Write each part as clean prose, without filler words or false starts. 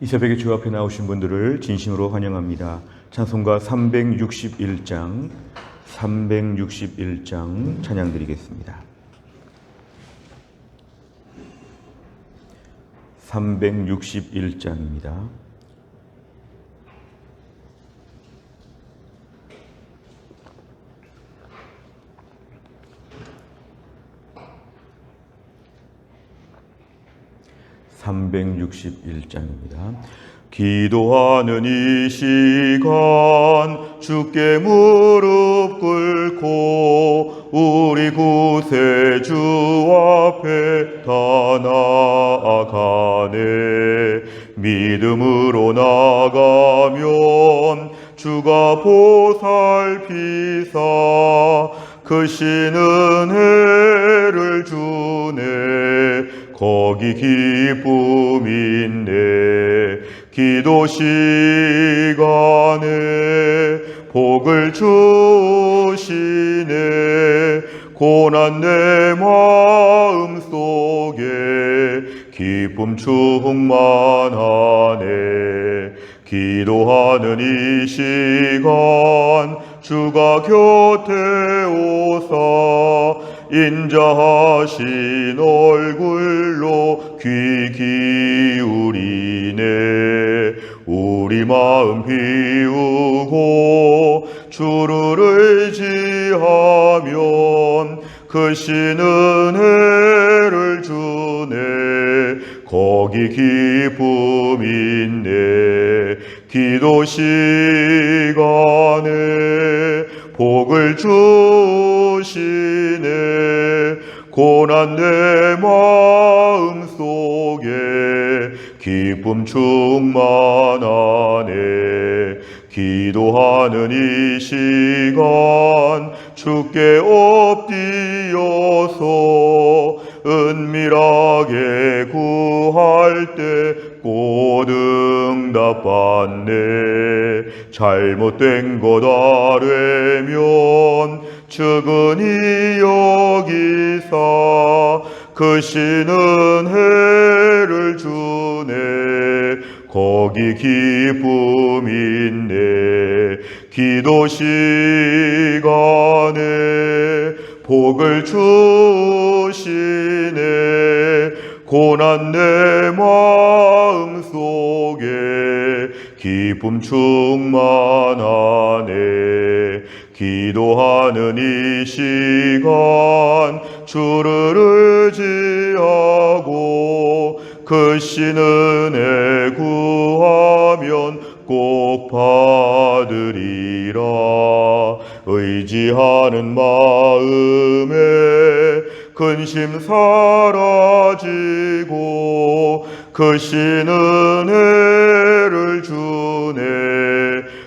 이 새벽에 주 앞에 나오신 분들을 진심으로 환영합니다. 찬송가 361장 찬양 드리겠습니다. 361장입니다. 기도하는 이 시간 주께 무릎 꿇고 우리 구세주 앞에 다 나아가네. 믿음으로 나가면 주가 보살피사 크신 은혜를 주네. 거기 기쁨 있네. 기도 시간에 복을 주시네. 고난 내 마음 속에 기쁨 충만하네. 기도하는 이 시간 주가 곁에 오사 인자하신 얼굴로 귀 기울이네. 우리 마음 비우고 주를 의지하면 크신 은혜를 주네. 거기 기쁨 있네. 기도 시간에 복을 주시네. 고난 내 마음 속에 기쁨 충만하네. 기도하는 이 시간 주께 엎드려서 은밀하게 구할 때 곧 응답받네. 잘못된 것 아뢰면 측은히 여기사 크신 은혜를 주네. 거기 기쁨 있네. 기도 시간에 복을 주시네. 고난 내 마음 속에 기쁨 충만하네. 기도하는 이 시간 주를 의지하고 크신 은혜 구하면 꼭 받으리라. 의지하는 마음에 근심 사라지고 크신 은혜를 주네.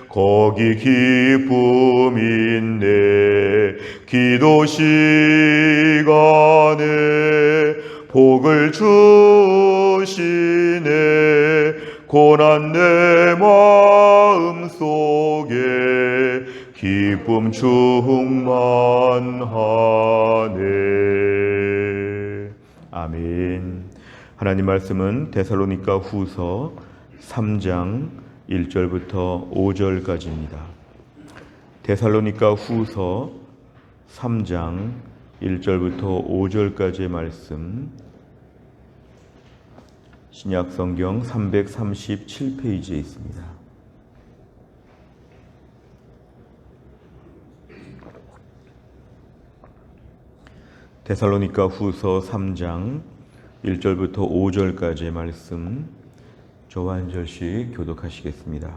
거기 기쁨 있네. 기도 시간에 복을 주시네. 고난 내 마음 속에 기쁨 충만하네. 아멘. 하나님 말씀은 데살로니가 후서 3장 1절부터 5절까지입니다. 데살로니가 후서 3장 1절부터 5절까지의 말씀, 신약 성경 337페이지에 있습니다. 데살로니가 후서 3장 1절부터 5절까지의 말씀, 저와 한 절씩 교독하시겠습니다.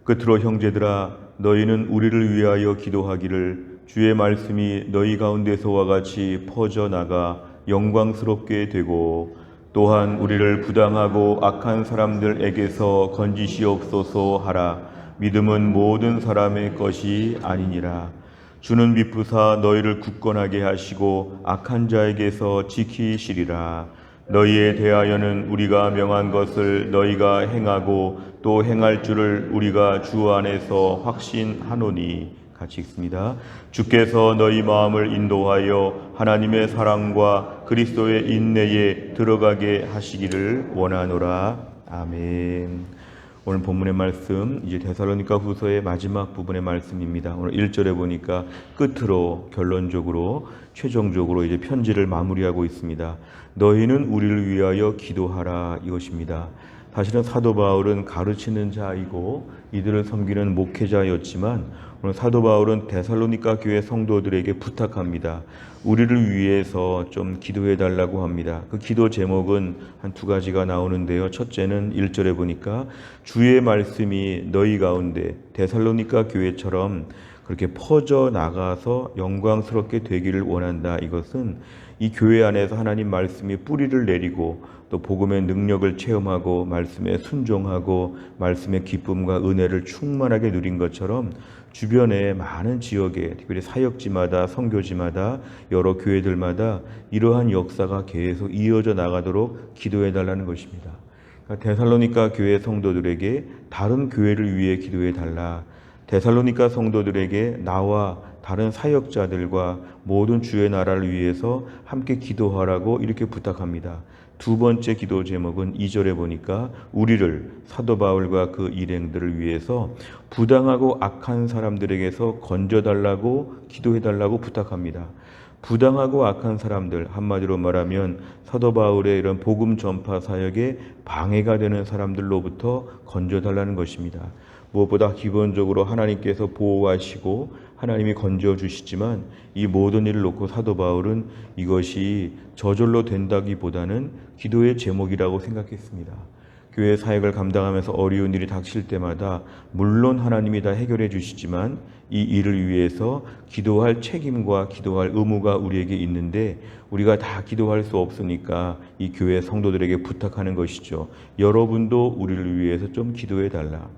끝으로 형제들아, 너희는 우리를 위하여 기도하기를 주의 말씀이 너희 가운데서와 같이 퍼져나가 영광스럽게 되고 또한 우리를 부당하고 악한 사람들에게서 건지시옵소서 하라. 믿음은 모든 사람의 것이 아니니라. 주는 미쁘사 너희를 굳건하게 하시고 악한 자에게서 지키시리라. 너희에 대하여는 우리가 명한 것을 너희가 행하고 또 행할 줄을 우리가 주 안에서 확신하노니. 같이 읽습니다. 주께서 너희 마음을 인도하여 하나님의 사랑과 그리스도의 인내에 들어가게 하시기를 원하노라. 아멘. 오늘 본문의 말씀 이제 데살로니가 후서의 마지막 부분의 말씀입니다. 오늘 1절에 보니까 끝으로 결론적으로 최종적으로 이제 편지를 마무리하고 있습니다. 너희는 우리를 위하여 기도하라 이것입니다. 사실은 사도 바울은 가르치는 자이고 이들을 섬기는 목회자였지만 오늘 사도 바울은 데살로니가 교회 성도들에게 부탁합니다. 우리를 위해서 좀 기도해 달라고 합니다. 그 기도 제목은 한 두 가지가 나오는데요. 첫째는 1절에 보니까 주의 말씀이 너희 가운데 데살로니가 교회처럼 그렇게 퍼져 나가서 영광스럽게 되기를 원한다. 이것은 이 교회 안에서 하나님 말씀이 뿌리를 내리고 또 복음의 능력을 체험하고 말씀에 순종하고 말씀의 기쁨과 은혜를 충만하게 누린 것처럼 주변의 많은 지역에 특별히 사역지마다 선교지마다 여러 교회들마다 이러한 역사가 계속 이어져 나가도록 기도해 달라는 것입니다. 그러니까 데살로니가 교회 성도들에게 다른 교회를 위해 기도해 달라. 데살로니가 성도들에게 나와 다른 사역자들과 모든 주의 나라를 위해서 함께 기도하라고 이렇게 부탁합니다. 두 번째 기도 제목은 2절에 보니까 우리를 사도 바울과 그 일행들을 위해서 부당하고 악한 사람들에게서 건져달라고 기도해달라고 부탁합니다. 부당하고 악한 사람들, 한마디로 말하면 사도 바울의 이런 복음 전파 사역에 방해가 되는 사람들로부터 건져달라는 것입니다. 무엇보다 기본적으로 하나님께서 보호하시고 하나님이 건져주시지만 이 모든 일을 놓고 사도 바울은 이것이 저절로 된다기보다는 기도의 제목이라고 생각했습니다. 교회 사역을 감당하면서 어려운 일이 닥칠 때마다 물론 하나님이 다 해결해 주시지만 이 일을 위해서 기도할 책임과 기도할 의무가 우리에게 있는데 우리가 다 기도할 수 없으니까 이 교회 성도들에게 부탁하는 것이죠. 여러분도 우리를 위해서 좀 기도해 달라.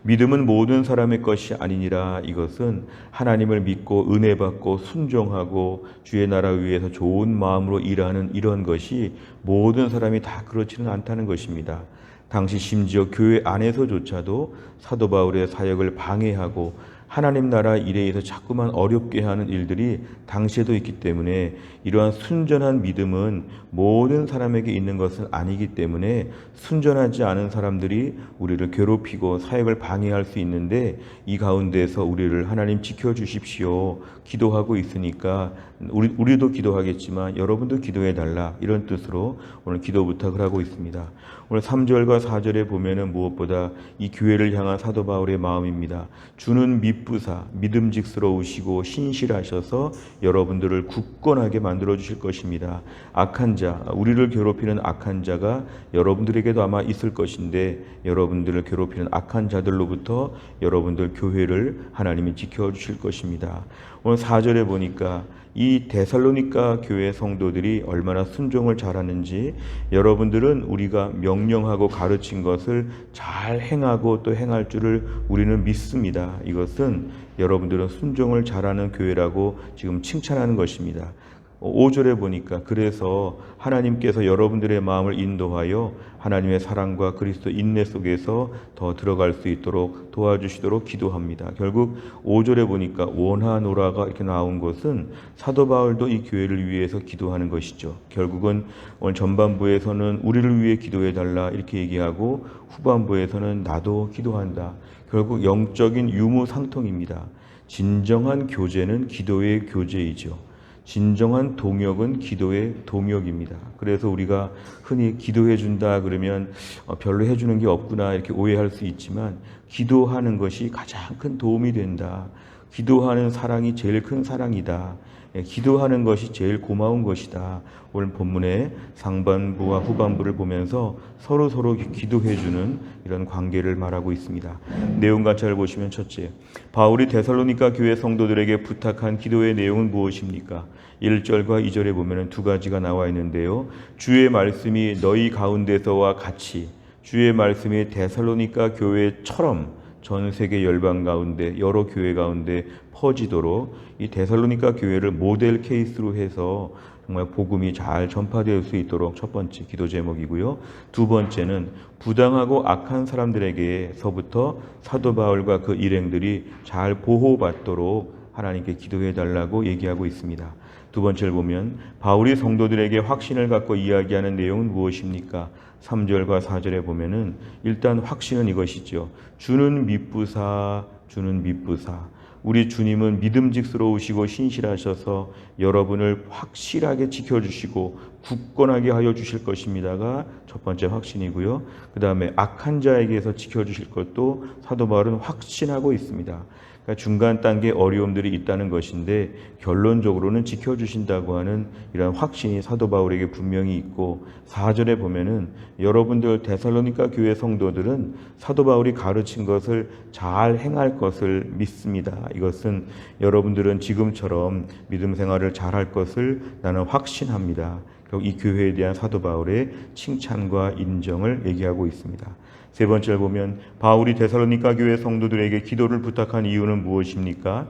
믿음은 모든 사람의 것이 아니니라. 이것은 하나님을 믿고 은혜 받고 순종하고 주의 나라 위해서 좋은 마음으로 일하는 이런 것이 모든 사람이 다 그렇지는 않다는 것입니다. 당시 심지어 교회 안에서조차도 사도 바울의 사역을 방해하고 하나님 나라 일에 의해서 자꾸만 어렵게 하는 일들이 당시에도 있기 때문에 이러한 순전한 믿음은 모든 사람에게 있는 것은 아니기 때문에 순전하지 않은 사람들이 우리를 괴롭히고 사역을 방해할 수 있는데 이 가운데서 우리를 하나님 지켜주십시오. 기도하고 있으니까 우리도 기도하겠지만 여러분도 기도해 달라. 이런 뜻으로 오늘 기도 부탁을 하고 있습니다. 오늘 3절과 4절에 보면은 무엇보다 이 교회를 향한 사도 바울의 마음입니다. 주는 미쁘사 믿음직스러우시고 신실하셔서 여러분들을 굳건하게 만들어 주실 것입니다. 악한 자, 우리를 괴롭히는 악한 자가 여러분들에게도 아마 있을 것인데 여러분들을 괴롭히는 악한 자들로부터 여러분들 교회를 하나님이 지켜 주실 것입니다. 오늘 4절에 보니까 이 데살로니가 교회 성도들이 얼마나 순종을 잘하는지 여러분들은 우리가 명령하고 가르친 것을 잘 행하고 또 행할 줄을 우리는 믿습니다. 이것은 여러분들은 순종을 잘하는 교회라고 지금 칭찬하는 것입니다. 5절에 보니까 그래서 하나님께서 여러분들의 마음을 인도하여 하나님의 사랑과 그리스도 인내 속에서 더 들어갈 수 있도록 도와주시도록 기도합니다. 결국 5절에 보니까 원하노라가 이렇게 나온 것은 사도 바울도 이 교회를 위해서 기도하는 것이죠. 결국은 오늘 전반부에서는 우리를 위해 기도해 달라 이렇게 얘기하고 후반부에서는 나도 기도한다. 결국 영적인 유무상통입니다. 진정한 교제는 기도의 교제이죠. 진정한 동역은 기도의 동역입니다. 그래서 우리가 흔히 기도해 준다 그러면 별로 해주는 게 없구나 이렇게 오해할 수 있지만 기도하는 것이 가장 큰 도움이 된다. 기도하는 사랑이 제일 큰 사랑이다. 기도하는 것이 제일 고마운 것이다. 오늘 본문의 상반부와 후반부를 보면서 서로 기도해주는 이런 관계를 말하고 있습니다. 내용 같이 보시면 첫째, 바울이 데살로니가 교회 성도들에게 부탁한 기도의 내용은 무엇입니까? 1절과 2절에 보면 두 가지가 나와 있는데요. 주의 말씀이 너희 가운데서와 같이 주의 말씀이 데살로니가 교회처럼 전 세계 열방 가운데 여러 교회 가운데 퍼지도록 이 데살로니가 교회를 모델 케이스로 해서 정말 복음이 잘 전파될 수 있도록 첫 번째 기도 제목이고요. 두 번째는 부당하고 악한 사람들에게서부터 사도 바울과 그 일행들이 잘 보호받도록 하나님께 기도해 달라고 얘기하고 있습니다. 두 번째를 보면 바울이 성도들에게 확신을 갖고 이야기하는 내용은 무엇입니까? 3절과 4절에 보면은 일단 확신은 이것이죠. 주는 미쁘사, 주는 미쁘사. 우리 주님은 믿음직스러우시고 신실하셔서 여러분을 확실하게 지켜주시고 굳건하게 하여 주실 것입니다가 첫 번째 확신이고요. 그 다음에 악한 자에게서 지켜주실 것도 사도 바울은 확신하고 있습니다. 그러니까 중간 단계 어려움들이 있다는 것인데 결론적으로는 지켜주신다고 하는 이런 확신이 사도 바울에게 분명히 있고 4절에 보면은 여러분들 데살로니가 교회 성도들은 사도 바울이 가르친 것을 잘 행할 것을 믿습니다. 이것은 여러분들은 지금처럼 믿음 생활을 잘할 것을 나는 확신합니다. 결국 이 교회에 대한 사도 바울의 칭찬과 인정을 얘기하고 있습니다. 세 번째를 보면 바울이 데살로니가 교회 성도들에게 기도를 부탁한 이유는 무엇입니까?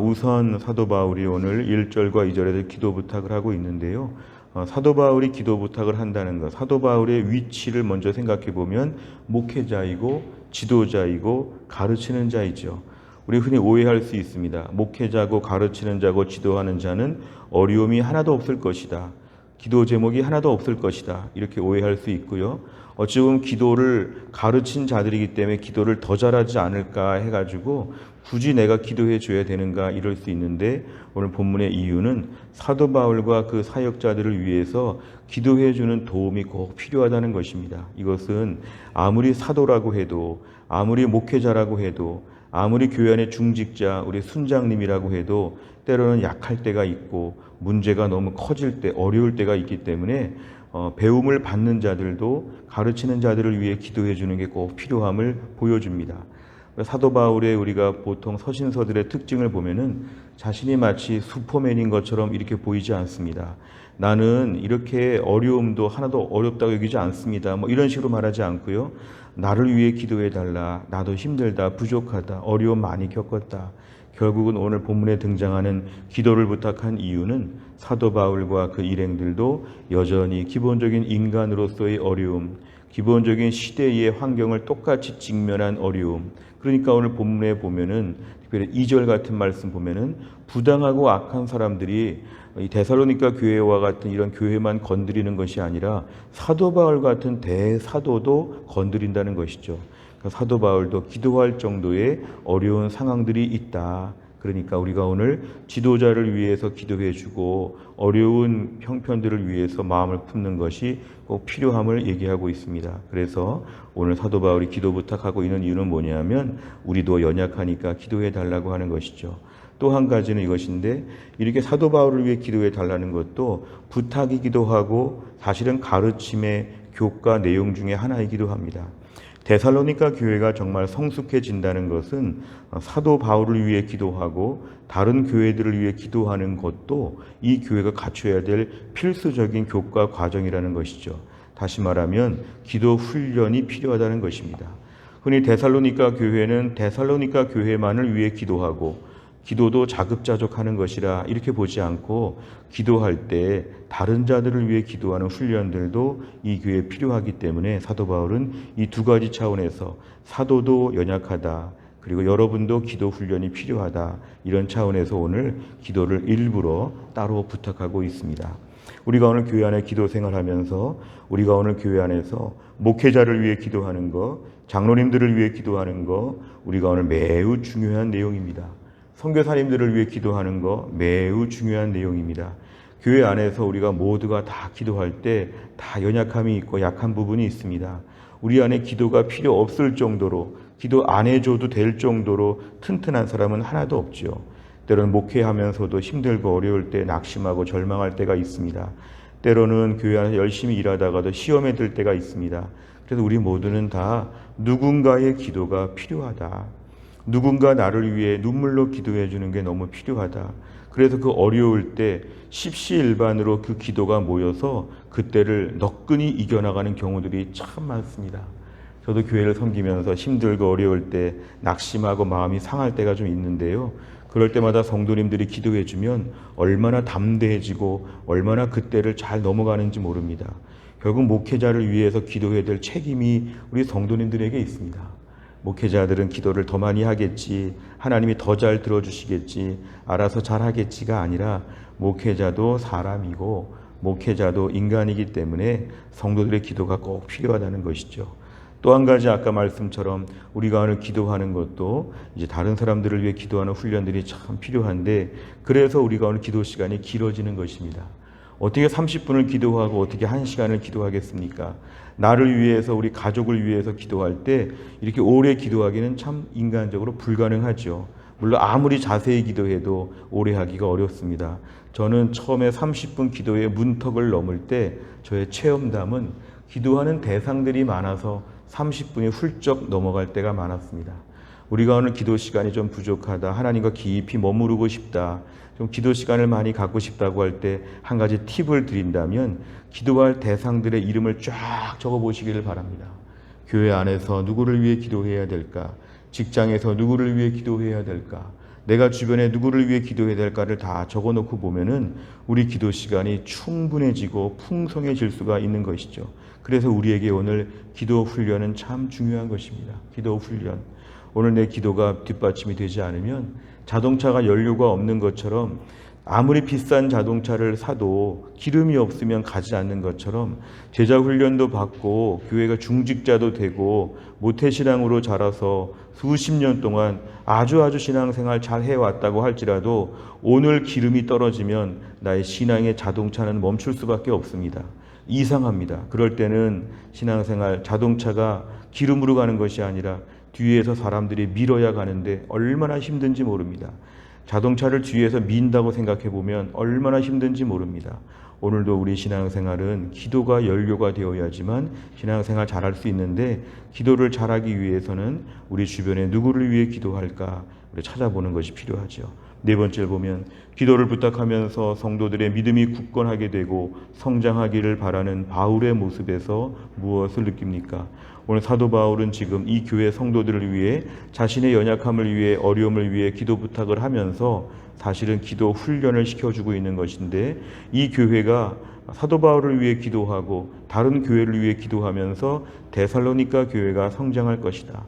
우선 사도 바울이 오늘 1절과 2절에서 기도 부탁을 하고 있는데요. 사도 바울이 기도 부탁을 한다는 것, 사도 바울의 위치를 먼저 생각해 보면 목회자이고 지도자이고 가르치는 자이죠. 우리 흔히 오해할 수 있습니다. 목회자고 가르치는 자고 지도하는 자는 어려움이 하나도 없을 것이다. 기도 제목이 하나도 없을 것이다. 이렇게 오해할 수 있고요. 어찌 보면 기도를 가르친 자들이기 때문에 기도를 더 잘하지 않을까 해가지고 굳이 내가 기도해 줘야 되는가 이럴 수 있는데 오늘 본문의 이유는 사도 바울과 그 사역자들을 위해서 기도해 주는 도움이 꼭 필요하다는 것입니다. 이것은 아무리 사도라고 해도 아무리 목회자라고 해도 아무리 교회 안의 중직자 우리 순장님이라고 해도 때로는 약할 때가 있고 문제가 너무 커질 때 어려울 때가 있기 때문에 배움을 받는 자들도 가르치는 자들을 위해 기도해 주는 게 꼭 필요함을 보여줍니다. 사도 바울의 우리가 보통 서신서들의 특징을 보면은 자신이 마치 슈퍼맨인 것처럼 이렇게 보이지 않습니다. 나는 이렇게 어려움도 하나도 어렵다고 여기지 않습니다. 뭐 이런 식으로 말하지 않고요. 나를 위해 기도해 달라. 나도 힘들다, 부족하다, 어려움 많이 겪었다. 결국은 오늘 본문에 등장하는 기도를 부탁한 이유는 사도 바울과 그 일행들도 여전히 기본적인 인간으로서의 어려움, 기본적인 시대의 환경을 똑같이 직면한 어려움. 그러니까 오늘 본문에 보면은 특별히 2절 같은 말씀 보면은 부당하고 악한 사람들이 이 데살로니가 교회와 같은 이런 교회만 건드리는 것이 아니라 사도 바울 같은 대사도도 건드린다는 것이죠. 사도 바울도 기도할 정도의 어려운 상황들이 있다. 그러니까 우리가 오늘 지도자를 위해서 기도해 주고 어려운 형편들을 위해서 마음을 품는 것이 꼭 필요함을 얘기하고 있습니다. 그래서 오늘 사도 바울이 기도 부탁하고 있는 이유는 뭐냐면 우리도 연약하니까 기도해 달라고 하는 것이죠. 또 한 가지는 이것인데 이렇게 사도 바울을 위해 기도해 달라는 것도 부탁이기도 하고 사실은 가르침의 교과 내용 중에 하나이기도 합니다. 데살로니가 교회가 정말 성숙해진다는 것은 사도 바울을 위해 기도하고 다른 교회들을 위해 기도하는 것도 이 교회가 갖춰야 될 필수적인 교과 과정이라는 것이죠. 다시 말하면 기도 훈련이 필요하다는 것입니다. 흔히 데살로니가 교회는 데살로니가 교회만을 위해 기도하고 기도도 자급자족하는 것이라 이렇게 보지 않고 기도할 때 다른 자들을 위해 기도하는 훈련들도 이 교회에 필요하기 때문에 사도 바울은 이 두 가지 차원에서 사도도 연약하다. 그리고 여러분도 기도 훈련이 필요하다. 이런 차원에서 오늘 기도를 일부러 따로 부탁하고 있습니다. 우리가 오늘 교회 안에 기도 생활하면서 우리가 오늘 교회 안에서 목회자를 위해 기도하는 것, 장로님들을 위해 기도하는 것, 우리가 오늘 매우 중요한 내용입니다. 선교사님들을 위해 기도하는 거 매우 중요한 내용입니다. 교회 안에서 우리가 모두가 다 기도할 때 다 연약함이 있고 약한 부분이 있습니다. 우리 안에 기도가 필요 없을 정도로 기도 안 해줘도 될 정도로 튼튼한 사람은 하나도 없죠. 때로는 목회하면서도 힘들고 어려울 때 낙심하고 절망할 때가 있습니다. 때로는 교회 안에서 열심히 일하다가도 시험에 들 때가 있습니다. 그래서 우리 모두는 다 누군가의 기도가 필요하다. 누군가 나를 위해 눈물로 기도해 주는 게 너무 필요하다. 그래서 그 어려울 때 십시일반으로 그 기도가 모여서 그때를 너끈히 이겨나가는 경우들이 참 많습니다. 저도 교회를 섬기면서 힘들고 어려울 때 낙심하고 마음이 상할 때가 좀 있는데요. 그럴 때마다 성도님들이 기도해 주면 얼마나 담대해지고 얼마나 그때를 잘 넘어가는지 모릅니다. 결국 목회자를 위해서 기도해야 될 책임이 우리 성도님들에게 있습니다. 목회자들은 기도를 더 많이 하겠지, 하나님이 더 잘 들어주시겠지, 알아서 잘 하겠지가 아니라 목회자도 사람이고 목회자도 인간이기 때문에 성도들의 기도가 꼭 필요하다는 것이죠. 또 한 가지 아까 말씀처럼 우리가 오늘 기도하는 것도 이제 다른 사람들을 위해 기도하는 훈련들이 참 필요한데, 그래서 우리가 오늘 기도 시간이 길어지는 것입니다. 어떻게 30분을 기도하고 어떻게 1시간을 기도하겠습니까? 나를 위해서, 우리 가족을 위해서 기도할 때 이렇게 오래 기도하기는 참 인간적으로 불가능하죠. 물론 아무리 자세히 기도해도 오래 하기가 어렵습니다. 저는 처음에 30분 기도의 문턱을 넘을 때 저의 체험담은 기도하는 대상들이 많아서 30분이 훌쩍 넘어갈 때가 많았습니다. 우리가 오늘 기도 시간이 좀 부족하다, 하나님과 깊이 머무르고 싶다, 좀 기도 시간을 많이 갖고 싶다고 할 때 한 가지 팁을 드린다면, 기도할 대상들의 이름을 쫙 적어 보시기를 바랍니다. 교회 안에서 누구를 위해 기도해야 될까? 직장에서 누구를 위해 기도해야 될까? 내가 주변에 누구를 위해 기도해야 될까를 다 적어놓고 보면은 우리 기도 시간이 충분해지고 풍성해질 수가 있는 것이죠. 그래서 우리에게 오늘 기도 훈련은 참 중요한 것입니다. 기도 훈련. 오늘 내 기도가 뒷받침이 되지 않으면 자동차가 연료가 없는 것처럼, 아무리 비싼 자동차를 사도 기름이 없으면 가지 않는 것처럼, 제자 훈련도 받고 교회가 중직자도 되고 모태신앙으로 자라서 수십 년 동안 아주 신앙생활 잘 해왔다고 할지라도 오늘 기름이 떨어지면 나의 신앙의 자동차는 멈출 수밖에 없습니다. 이상합니다. 그럴 때는 신앙생활 자동차가 기름으로 가는 것이 아니라 뒤에서 사람들이 밀어야 가는데 얼마나 힘든지 모릅니다. 자동차를 뒤에서 민다고 생각해 보면 얼마나 힘든지 모릅니다. 오늘도 우리 신앙생활은 기도가 연료가 되어야지만 신앙생활 잘할 수 있는데, 기도를 잘하기 위해서는 우리 주변에 누구를 위해 기도할까 우리 찾아보는 것이 필요하죠. 네 번째를 보면, 기도를 부탁하면서 성도들의 믿음이 굳건하게 되고 성장하기를 바라는 바울의 모습에서 무엇을 느낍니까? 오늘 사도 바울은 지금 이 교회 성도들을 위해, 자신의 연약함을 위해, 어려움을 위해 기도 부탁을 하면서 사실은 기도 훈련을 시켜주고 있는 것인데, 이 교회가 사도 바울을 위해 기도하고 다른 교회를 위해 기도하면서 데살로니가 교회가 성장할 것이다.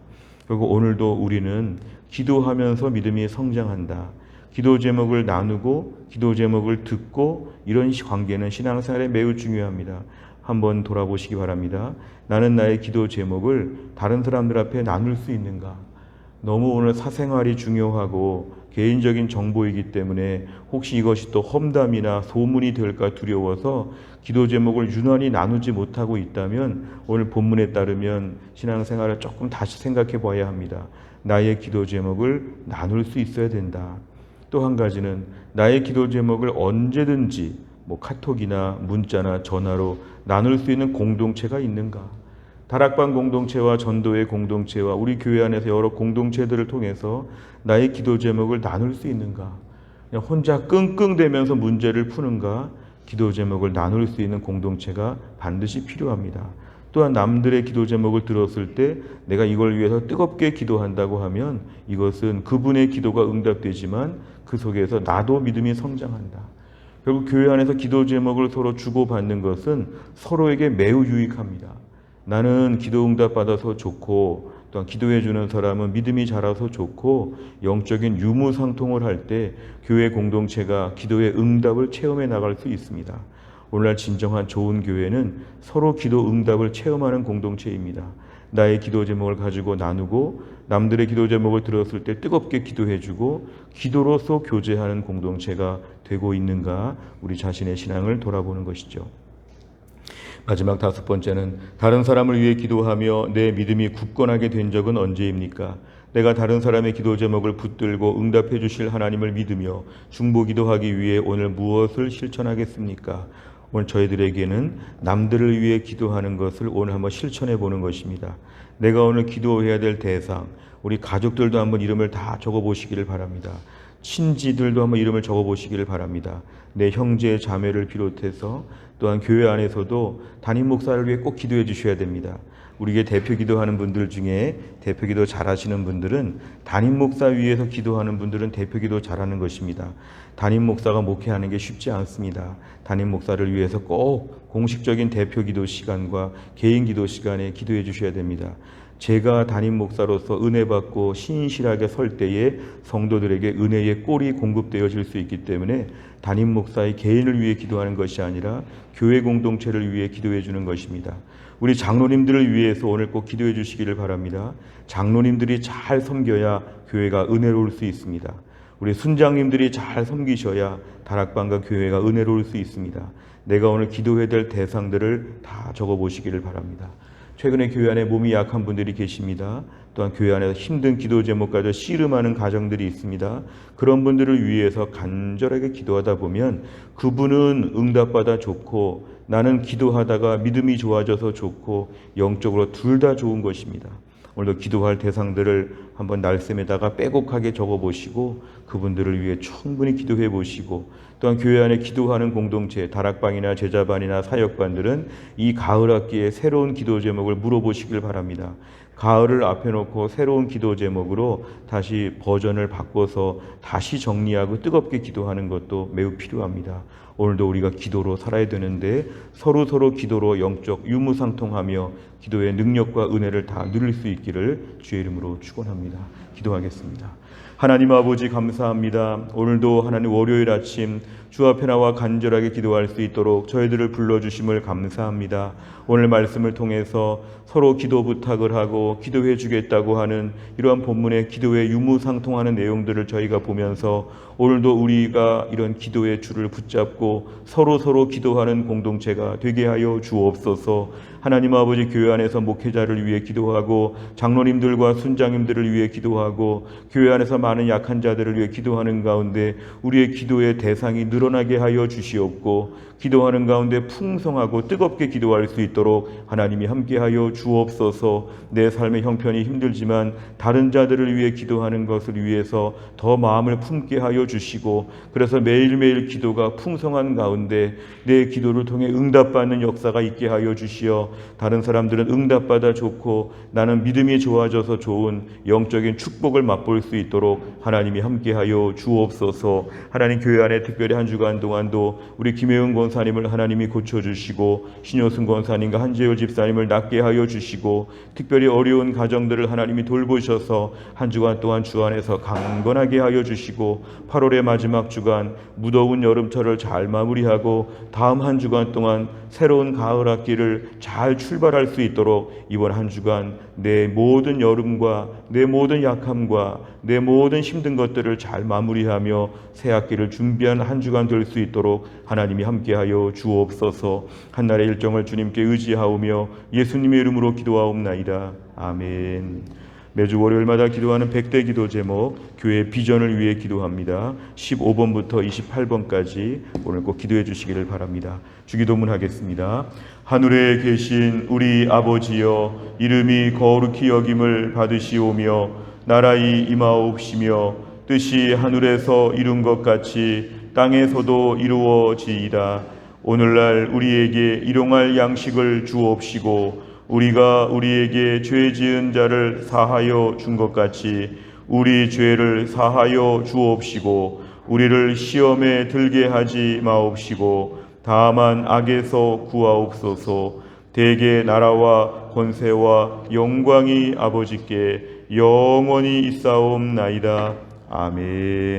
그리고 오늘도 우리는 기도하면서 믿음이 성장한다. 기도 제목을 나누고 기도 제목을 듣고, 이런 관계는 신앙생활에 매우 중요합니다. 한번 돌아보시기 바랍니다. 나는 나의 기도 제목을 다른 사람들 앞에 나눌 수 있는가? 너무 오늘 사생활이 중요하고 개인적인 정보이기 때문에 혹시 이것이 또 험담이나 소문이 될까 두려워서 기도 제목을 유난히 나누지 못하고 있다면, 오늘 본문에 따르면 신앙생활을 조금 다시 생각해 봐야 합니다. 나의 기도 제목을 나눌 수 있어야 된다. 또 한 가지는 나의 기도 제목을 언제든지 카톡이나 문자나 전화로 나눌 수 있는 공동체가 있는가? 다락방 공동체와 전도회 공동체와 우리 교회 안에서 여러 공동체들을 통해서 나의 기도 제목을 나눌 수 있는가? 그냥 혼자 끙끙대면서 문제를 푸는가? 기도 제목을 나눌 수 있는 공동체가 반드시 필요합니다. 또한 남들의 기도 제목을 들었을 때 내가 이걸 위해서 뜨겁게 기도한다고 하면 이것은 그분의 기도가 응답되지만 그 속에서 나도 믿음이 성장한다. 결국 교회 안에서 기도 제목을 서로 주고받는 것은 서로에게 매우 유익합니다. 나는 기도 응답 받아서 좋고, 또한 기도해 주는 사람은 믿음이 자라서 좋고, 영적인 유무상통을 할 때 교회 공동체가 기도의 응답을 체험해 나갈 수 있습니다. 오늘날 진정한 좋은 교회는 서로 기도 응답을 체험하는 공동체입니다. 나의 기도 제목을 가지고 나누고, 남들의 기도 제목을 들었을 때 뜨겁게 기도해주고, 기도로서 교제하는 공동체가 되고 있는가, 우리 자신의 신앙을 돌아보는 것이죠. 마지막 다섯 번째는, 다른 사람을 위해 기도하며 내 믿음이 굳건하게 된 적은 언제입니까? 내가 다른 사람의 기도 제목을 붙들고 응답해 주실 하나님을 믿으며 중보 기도하기 위해 오늘 무엇을 실천하겠습니까? 오늘 저희들에게는 남들을 위해 기도하는 것을 오늘 한번 실천해 보는 것입니다. 내가 오늘 기도해야 될 대상, 우리 가족들도 한번 이름을 다 적어 보시기를 바랍니다. 친지들도 한번 이름을 적어 보시기를 바랍니다. 내 형제 자매를 비롯해서 또한 교회 안에서도 담임 목사를 위해 꼭 기도해 주셔야 됩니다. 우리에게 대표 기도하는 분들 중에 대표 기도 잘하시는 분들은 담임 목사 위에서 기도하는 분들은 대표 기도 잘하는 것입니다. 담임 목사가 목회하는 게 쉽지 않습니다. 담임 목사를 위해서 꼭 공식적인 대표 기도 시간과 개인 기도 시간에 기도해 주셔야 됩니다. 제가 담임 목사로서 은혜 받고 신실하게 설 때에 성도들에게 은혜의 꼴이 공급되어질 수 있기 때문에 담임 목사의 개인을 위해 기도하는 것이 아니라 교회 공동체를 위해 기도해 주는 것입니다. 우리 장로님들을 위해서 오늘 꼭 기도해 주시기를 바랍니다. 장로님들이 잘 섬겨야 교회가 은혜로울 수 있습니다. 우리 순장님들이 잘 섬기셔야 다락방과 교회가 은혜로울 수 있습니다. 내가 오늘 기도해야 될 대상들을 다 적어보시기를 바랍니다. 최근에 교회 안에 몸이 약한 분들이 계십니다. 또한 교회 안에서 힘든 기도 제목 가지고 씨름하는 가정들이 있습니다. 그런 분들을 위해서 간절하게 기도하다 보면 그분은 응답받아 좋고 나는 기도하다가 믿음이 좋아져서 좋고 영적으로 둘 다 좋은 것입니다. 오늘도 기도할 대상들을 한번 날쌘에다가 빼곡하게 적어보시고 그분들을 위해 충분히 기도해 보시고 또한 교회 안에 기도하는 공동체, 다락방이나 제자반이나 사역반들은 이 가을 학기에 새로운 기도 제목을 물어보시길 바랍니다. 가을을 앞에 놓고 새로운 기도 제목으로 다시 버전을 바꿔서 다시 정리하고 뜨겁게 기도하는 것도 매우 필요합니다. 오늘도 우리가 기도로 살아야 되는데 서로 기도로 영적 유무상통하며 기도의 능력과 은혜를 다 누릴 수 있기를 주의 이름으로 축원합니다. 기도하겠습니다. 하나님 아버지 감사합니다. 오늘도 하나님 월요일 아침 주 앞에 나와 간절하게 기도할 수 있도록 저희들을 불러주심을 감사합니다. 오늘 말씀을 통해서 서로 기도 부탁을 하고 기도해 주겠다고 하는 이러한 본문의 기도의 유무상통하는 내용들을 저희가 보면서 오늘도 우리가 이런 기도의 줄을 붙잡고 서로 기도하는 공동체가 되게 하여 주옵소서. 하나님 아버지 교회 안에서 목회자를 위해 기도하고 장로님들과 순장님들을 위해 기도하고 교회 안에서 많은 약한 자들을 위해 기도하는 가운데 우리의 기도의 대상이 늘어나게 하여 주시옵고 기도하는 가운데 풍성하고 뜨겁게 기도할 수 있도록 하나님이 함께하여 주옵소서. 내 삶의 형편이 힘들지만 다른 자들을 위해 기도하는 것을 위해서 더 마음을 품게 하여 주시고 그래서 매일매일 기도가 풍성한 가운데 내 기도를 통해 응답받는 역사가 있게 하여 주시어 다른 사람들은 응답받아 좋고 나는 믿음이 좋아져서 좋은 영적인 축복을 맛볼 수 있도록 하나님이 함께하여 주옵소서. 하나님 교회 안에 특별히 한 주간 동안도 우리 김혜은 권사님을 하나님이 고쳐주시고 신효승 권사님과 한재열 집사님을 낫게 하여 주시고 특별히 어려운 가정들을 하나님이 돌보셔서 한 주간 동안 주 안에서 강건하게 하여 주시고 8월의 마지막 주간 무더운 여름철을 잘 마무리하고 다음 한 주간 동안 새로운 가을 학기를 잘 출발할 수 있도록 이번 한 주간 내 모든 여름과 내 모든 약함과 내 모든 힘든 것들을 잘 마무리하며 새 학기를 준비한 한 주간 될 수 있도록 하나님이 함께하여 주옵소서. 한날의 일정을 주님께 의지하오며 예수님의 이름으로 기도하옵나이다. 아멘. 매주 월요일마다 기도하는 100대 기도 제목 교회 비전을 위해 기도합니다. 15번부터 28번까지 오늘 꼭 기도해 주시기를 바랍니다. 주기도문 하겠습니다. 하늘에 계신 우리 아버지여 이름이 거룩히 여김을 받으시오며 나라의 임하옵시며 뜻이 하늘에서 이룬 것 같이 땅에서도 이루어지이다. 오늘날 우리에게 일용할 양식을 주옵시고 우리가 우리에게 죄 지은 자를 사하여 준 것 같이 우리 죄를 사하여 주옵시고 우리를 시험에 들게 하지 마옵시고 다만 악에서 구하옵소서. 대개 나라와 권세와 영광이 아버지께 영원히 있사옵나이다. 아멘.